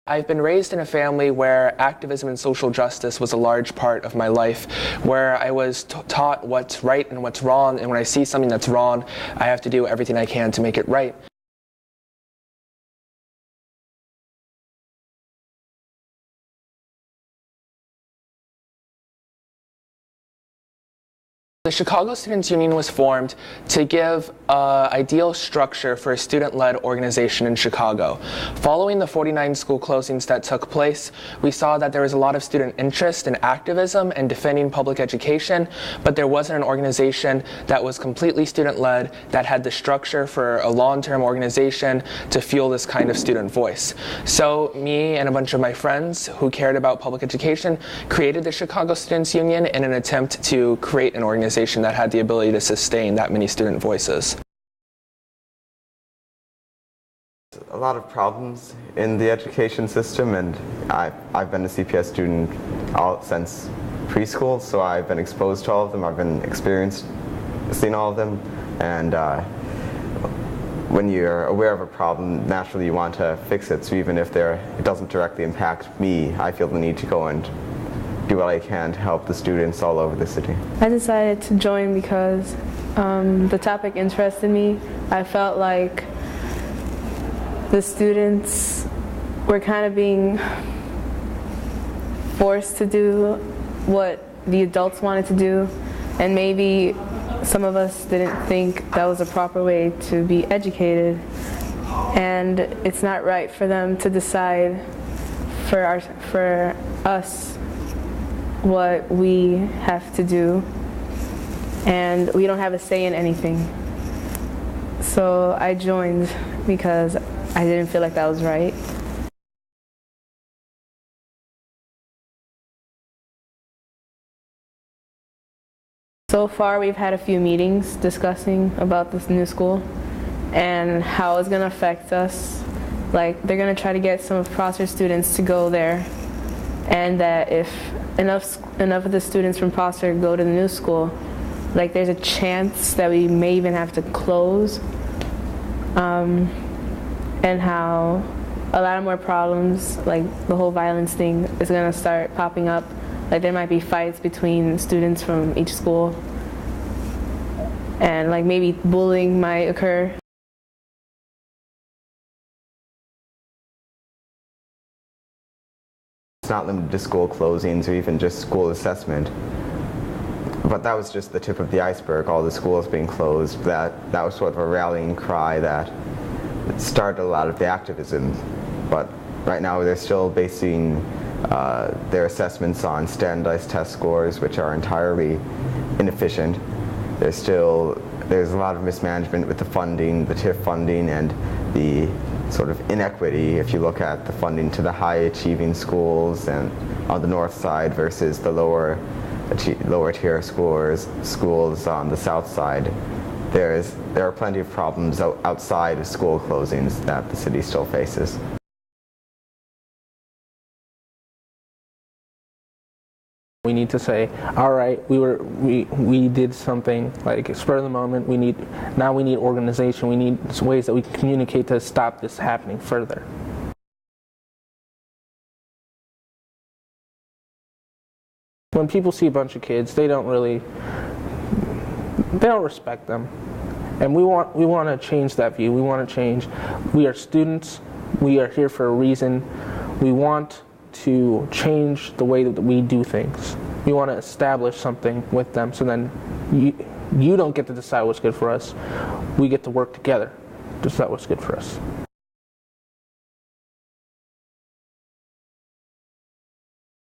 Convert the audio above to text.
I've been raised in a family where activism and social justice was a large part of my life, where I was taught what's right and what's wrong, and when I see something that's wrong, I have to do everything I can to make it right. The Chicago Students Union was formed to give an ideal structure for a student-led organization in Chicago. Following the 49 school closings that took place, we saw that there was a lot of student interest in activism and defending public education, but there wasn't an organization that was completely student-led that had the structure for a long-term organization to fuel this kind of student voice. So me and a bunch of my friends who cared about public education created the Chicago Students Union in an attempt to create an organization that had the ability to sustain that many student voices. A lot of problems in the education system, and I've been a CPS student since preschool, so I've been exposed to all of them. I've been seeing all of them, and when you're aware of a problem, naturally you want to fix it. So even if it doesn't directly impact me, I feel the need to go and do what I can to help the students all over the city. I decided to join because the topic interested me. I felt like the students were kind of being forced to do what the adults wanted to do, and maybe some of us didn't think that was a proper way to be educated, and it's not right for them to decide for us what we have to do, and we don't have a say in anything. So I joined because I didn't feel like that was right. So far we've had a few meetings discussing about this new school and how it's going to affect us. Like, they're going to try to get some of Prosser students to go there, and that if enough of the students from Prosser go to the new school, like, there's a chance that we may even have to close, and how a lot of more problems, like the whole violence thing, is going to start popping up. Like, there might be fights between students from each school, and like maybe bullying might occur. It's not limited to school closings or even just school assessment, but that was just the tip of the iceberg. All the schools being closed, that was sort of a rallying cry that started a lot of the activism. But right now they're still basing their assessments on standardized test scores, which are entirely inefficient. There's a lot of mismanagement with the funding, the TIF funding, and the sort of inequity if you look at the funding to the high achieving schools and on the north side versus the lower tier schools on the south side. There are plenty of problems outside of school closings that the city still faces. We need to say, all right, we did something, like, spur of the moment. Now we need organization. We need ways that we can communicate to stop this happening further. When people see a bunch of kids, they don't respect them, and we want to change that view. We want to change. We are students. We are here for a reason. We want to change the way that we do things. We want to establish something with them, so then you don't get to decide what's good for us. We get to work together to decide what's good for us.